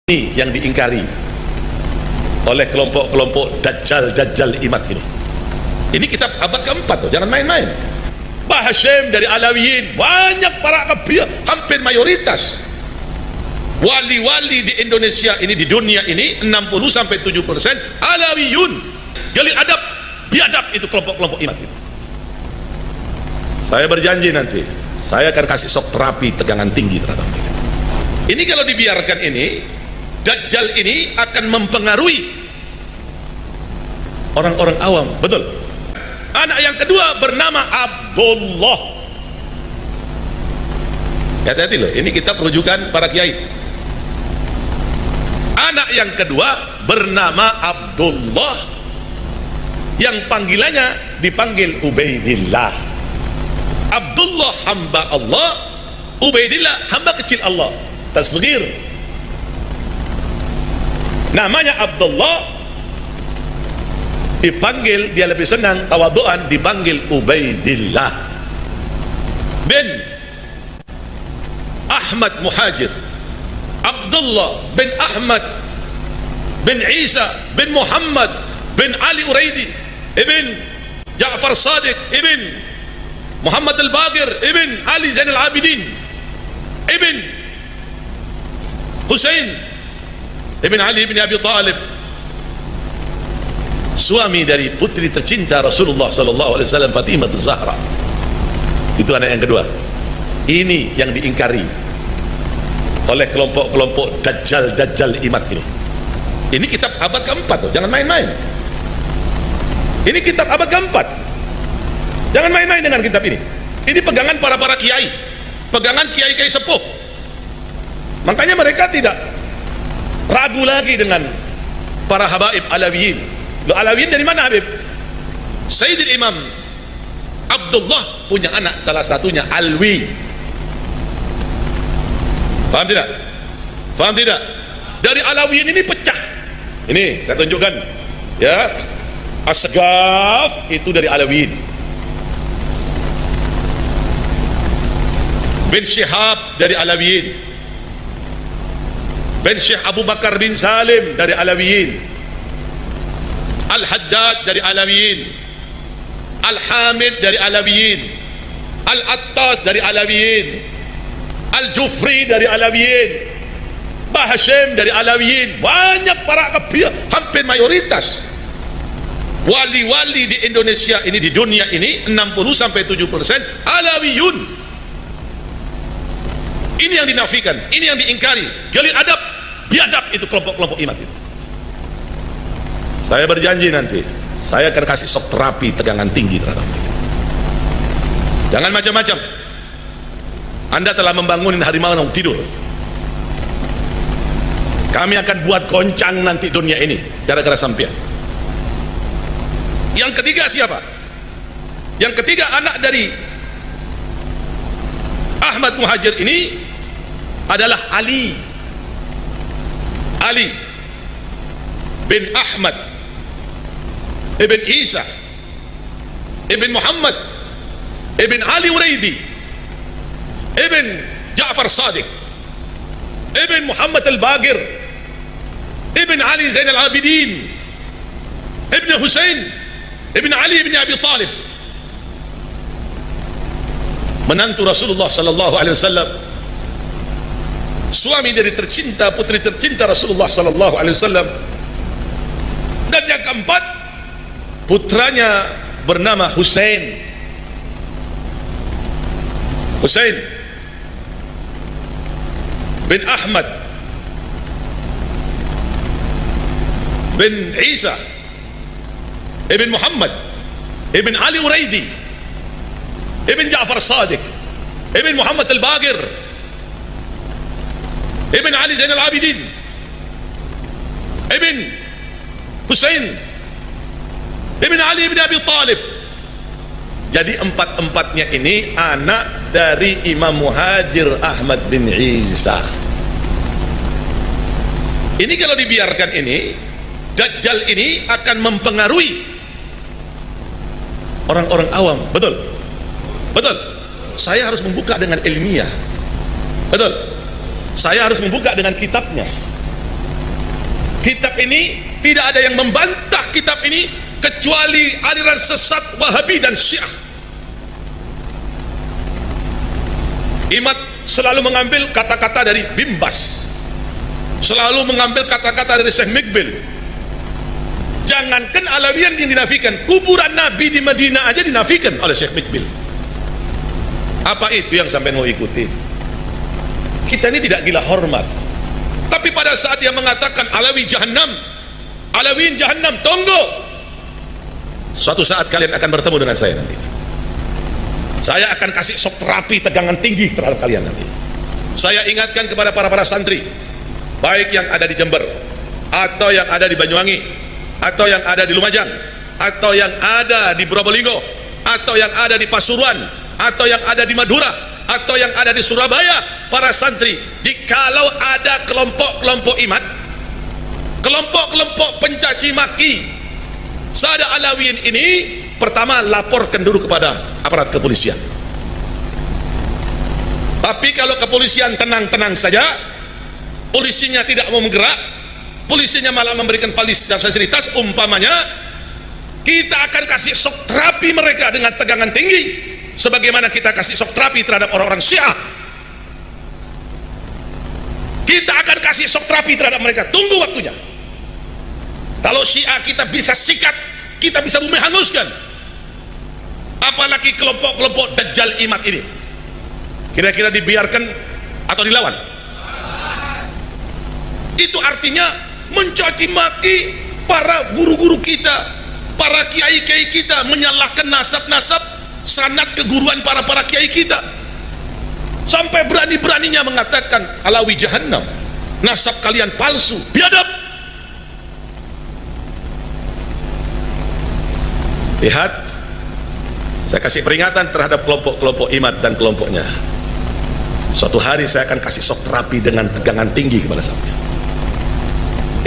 Ini yang diingkari oleh kelompok-kelompok dajjal imat ini. Ini kitab abad keempat loh, jangan main-main. Mbah Hashim dari Alawiyin, banyak para kabir, hampir mayoritas wali-wali di Indonesia ini, di dunia ini 60-70% Alawiyun. Gali adab, biadab itu kelompok-kelompok imat itu. Saya berjanji nanti saya akan kasih shock terapi tegangan tinggi terhadap mereka. Ini kalau dibiarkan ini, Dajjal ini akan mempengaruhi orang-orang awam, betul. Anak yang kedua bernama Abdullah. Hati-hati loh, ini kita perujukan para kiai. Anak yang kedua bernama Abdullah, yang panggilannya dipanggil Ubaidillah. Abdullah hamba Allah, Ubaidillah hamba kecil Allah, tasghir. Namanya Abdullah, dipanggil, dia lebih senang tawaduan dipanggil Ubaidillah bin Ahmad Muhajir, Abdullah bin Ahmad bin Isa bin Muhammad bin Ali Uraidi ibn Ja'far Sadiq ibn Muhammad Al-Baqir ibn Ali Zainal Abidin ibn Husain ibn Ali ibn Abi Talib, suami dari putri tercinta Rasulullah sallallahu alaihi wasallam, Fatimah Az-Zahra. Itu anak yang kedua. Ini yang diingkari oleh kelompok-kelompok dajjal imat ini. Ini kitab abad keempat loh, jangan main-main. Ini kitab abad keempat, jangan main-main dengan kitab ini. Ini pegangan para kiai, pegangan kiai-kiai sepuh. Makanya mereka tidak ragu lagi dengan para habaib Alawiyin. Loh, Alawiyin dari mana Habib? Sayyidil Imam Abdullah punya anak, salah satunya Alwi. Paham tidak? Paham tidak? Dari Alawiyin ini pecah. Ini saya tunjukkan ya. Asgaf itu dari Alawiyin. Bin Syihab dari Alawiyin. bin Syekh Abu Bakar bin Salim dari Alawiyin, Al-Haddad dari Alawiyin, Al-Hamid dari Alawiyin, Al-Attas dari Alawiyin, Al-Jufri dari Alawiyin, Mbah Hashim dari Alawiyin. Banyak para kabir, hampir mayoritas wali-wali di Indonesia ini, di dunia ini 60-70% Alawiyun. Ini yang dinafikan, ini yang diingkari. Gali adab, biadab itu kelompok-kelompok imat itu. Saya berjanji nanti saya akan kasih shock terapi tegangan tinggi terhadap mereka. Jangan macam-macam. Anda telah membangunin harimau yang tidur. Kami akan buat goncang nanti dunia ini gara-gara sampean. Yang ketiga siapa? Yang ketiga anak dari Ahmad Muhajir ini adalah Ali bin Ahmad ibn Isa ibn Muhammad ibn Ali Uraidi ibn Ja'far Sadiq ibn Muhammad Al-Baqir ibn Ali Zainal Abidin ibn Husain ibn Ali ibn Abi Talib, menantu Rasulullah sallallahu alaihi wasallam, suami dari tercinta, putri tercinta Rasulullah sallallahu alaihi wasallam. Dan yang keempat, putranya bernama Husain bin Ahmad bin Isa ibn Muhammad ibn Ali Uraidi ibn Ja'far Sadiq ibn Muhammad Al-Baqir ibn Ali Zainal Abidin ibn Husain ibn Ali ibn Abi Talib. Jadi empat-empatnya ini anak dari Imam Muhajir Ahmad bin Isa. Ini kalau dibiarkan ini, Dajjal ini akan mempengaruhi orang-orang awam. Betul? Betul. Saya harus membuka dengan ilmiah. Betul. Saya harus membuka dengan kitabnya. Kitab ini tidak ada yang membantah kitab ini kecuali aliran sesat Wahabi dan Syiah. Imad selalu mengambil kata-kata dari Bimbas, selalu mengambil kata-kata dari Syekh Mikbil. Jangankan Alawiyan yang dinafikan, kuburan Nabi di Madinah aja dinafikan oleh Syekh Mikbil. Apa itu yang sampai mau ikuti? Kita ini tidak gila hormat. Tapi pada saat dia mengatakan Alawi Jahannam, Alawiyin Jahannam, tunggu, suatu saat kalian akan bertemu dengan saya nanti. Saya akan kasih shock terapi tegangan tinggi terhadap kalian nanti. Saya ingatkan kepada para santri, baik yang ada di Jember, atau yang ada di Banyuwangi, atau yang ada di Lumajang, atau yang ada di Probolinggo, atau yang ada di Pasuruan, atau yang ada di Madura, atau yang ada di Surabaya, para santri, jikalau ada kelompok-kelompok imat, kelompok-kelompok pencaci maki Sada Alawiyin ini, pertama laporkan dulu kepada aparat kepolisian. Tapi kalau kepolisian tenang-tenang saja, polisinya tidak mau bergerak, polisinya malah memberikan fasilitas, umpamanya kita akan kasih shock terapi mereka dengan tegangan tinggi, sebagaimana kita kasih shock terapi terhadap orang-orang Syiah. Kita akan kasih shock terapi terhadap mereka, tunggu waktunya. Kalau Syiah kita bisa sikat, kita bisa bumi hanguskan, apalagi kelompok-kelompok Dajjal Imat ini. Kira-kira dibiarkan atau dilawan? Itu artinya mencaci maki para guru-guru kita, para kiai-kiai kita, menyalahkan nasab-nasab sanad keguruan para kiai kita, sampai berani-beraninya mengatakan Alawi Jahannam, nasab kalian palsu, biadab. Lihat, saya kasih peringatan terhadap kelompok-kelompok imat dan kelompoknya. Suatu hari saya akan kasih shock terapi dengan tegangan tinggi kepada saya.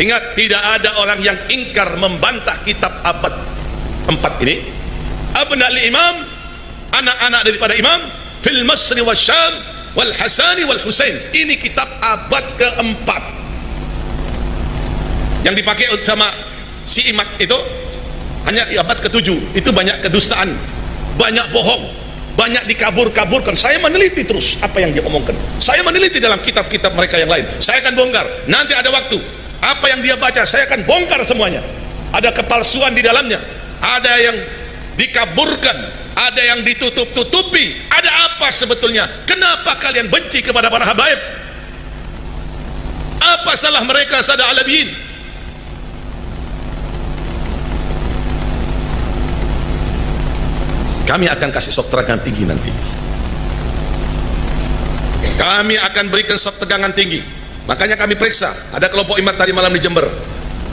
Ingat, tidak ada orang yang ingkar membantah kitab abad 4 ini. Abna'al Imam, anak-anak daripada Imam, fil Masri wal Syam wal Hasani wal Husain. Ini kitab abad keempat yang dipakai sama si imat itu hanya di abad ke-7. Itu banyak kedustaan, banyak bohong, banyak dikabur-kaburkan. Saya meneliti terus apa yang dia omongkan, saya meneliti dalam kitab-kitab mereka yang lain. Saya akan bongkar, nanti ada waktu. Apa yang dia baca saya akan bongkar semuanya. Ada kepalsuan di dalamnya, ada yang dikaburkan, ada yang ditutup-tutupi. Ada apa sebetulnya? Kenapa kalian benci kepada para habaib? Apa salah mereka Sada Alawiyin? Kami akan kasih shock tegangan tinggi nanti. Kami akan berikan shock tegangan tinggi. Makanya kami periksa, ada kelompok imat tadi malam di Jember.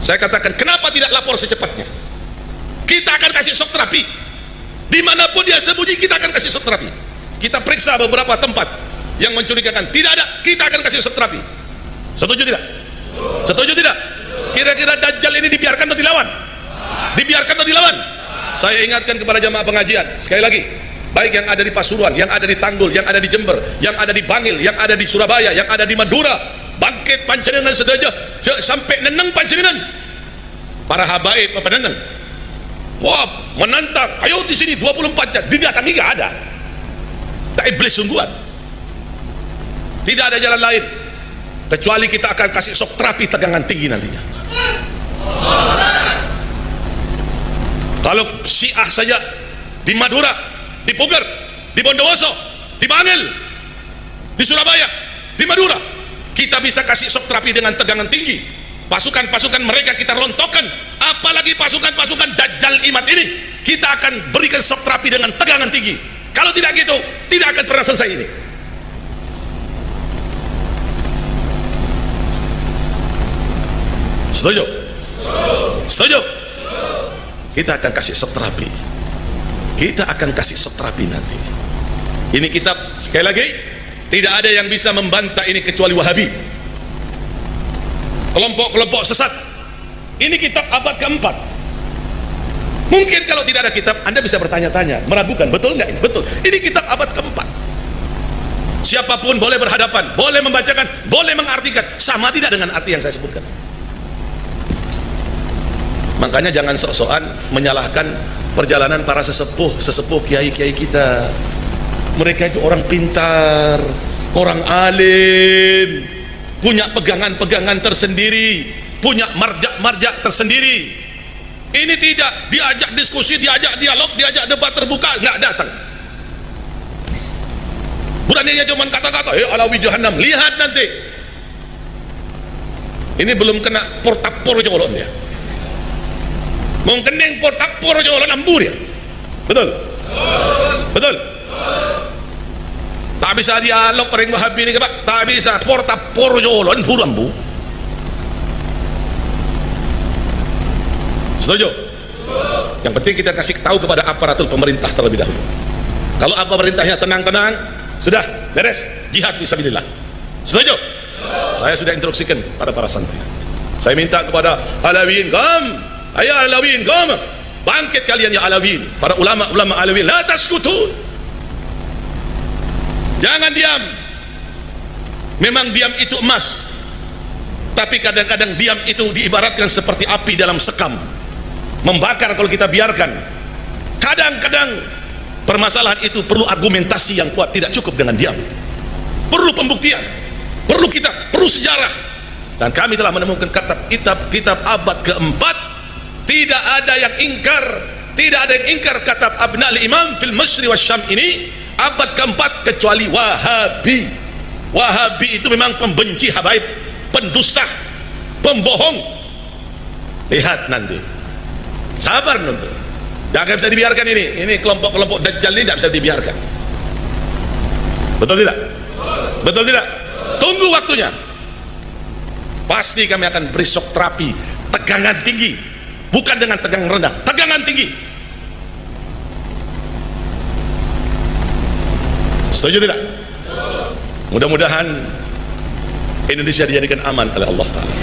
Saya katakan, kenapa tidak lapor secepatnya? Kita akan kasih shock terapi. Dimanapun dia sembunyi, kita akan kasih shock terapi. Kita periksa beberapa tempat yang mencurigakan, tidak ada, kita akan kasih shock terapi. Setuju tidak? Setuju tidak? Kira-kira Dajjal ini dibiarkan atau dilawan? Dibiarkan atau dilawan? Saya ingatkan kepada jamaah pengajian sekali lagi, baik yang ada di Pasuruan, yang ada di Tanggul, yang ada di Jember, yang ada di Bangil, yang ada di Surabaya, yang ada di Madura, bangkit panjenengan sedaja sampai neneng panjenengan. Para habaib apa neneng? Wah, menantang, ayo di sini 24 jam, didatangi nggak ada. Tak iblis sungguhan. Tidak ada jalan lain kecuali kita akan kasih shock terapi tegangan tinggi nantinya. Kalau Syiah saja di Madura, di Puger, di Bondowoso, di Bangil, di Surabaya, di Madura, kita bisa kasih shock terapi dengan tegangan tinggi. Pasukan-pasukan mereka kita rontokkan, apalagi pasukan-pasukan Dajjal Imat ini, kita akan berikan shock terapi dengan tegangan tinggi. Kalau tidak gitu, tidak akan pernah selesai ini. Setuju? Setuju? Kita akan kasih shock terapi. Kita akan kasih shock terapi nanti. Ini kitab, sekali lagi, tidak ada yang bisa membantah ini kecuali Wahabi, kelompok-kelompok sesat. Ini kitab abad keempat. Mungkin kalau tidak ada kitab, Anda bisa bertanya-tanya, meragukan, betul nggak ini? Betul. Ini kitab abad keempat. Siapapun boleh berhadapan, boleh membacakan, boleh mengartikan, sama tidak dengan arti yang saya sebutkan. Makanya jangan sok-sokan menyalahkan perjalanan para sesepuh kiai-kiai kita. Mereka itu orang pintar, orang alim, punya pegangan-pegangan tersendiri, punya marjak-marjak tersendiri. Ini tidak, diajak diskusi, diajak dialog, diajak debat terbuka, nggak datang. Beraninya cuma kata-kata, Alawi Jahannam, lihat nanti. Ini belum kena portapor colon ya. Mau keneng portapor colon ambur ya. Betul? Betul? Tak bisa dialog paling Wahabi ini Pak, tak bisa portapor colon buru ambu. Setuju? Yang penting kita kasih tahu kepada aparatur pemerintah terlebih dahulu. Kalau apa perintahnya tenang-tenang, sudah beres, jihad fisabilillah. Setuju? Saya sudah instruksikan pada para santri. Saya minta kepada Alawiyin, qam, ayo Alawiyin, qam, bangkit kalian ya Alawiyin, para ulama-ulama Alawiyin, la taskutun. Jangan diam. Memang diam itu emas, tapi kadang-kadang diam itu diibaratkan seperti api dalam sekam, membakar kalau kita biarkan. Kadang-kadang permasalahan itu perlu argumentasi yang kuat, tidak cukup dengan diam, perlu pembuktian, perlu kitab, perlu sejarah. Dan kami telah menemukan kitab abad keempat, tidak ada yang ingkar, tidak ada yang ingkar kitab Abna'ul Imam fil Masyri wa Syam ini abad keempat, kecuali Wahabi. Wahabi itu memang pembenci habaib, pendusta, pembohong. Lihat nanti, sabar nonton. Jangan bisa dibiarkan ini kelompok-kelompok Dajjal ini tidak bisa dibiarkan. Betul tidak? Betul tidak? Tunggu waktunya. Pasti kami akan beri shock terapi, tegangan tinggi, bukan dengan tegangan rendah, tegangan tinggi. Setuju tidak? Mudah-mudahan Indonesia dijadikan aman oleh Allah Ta'ala.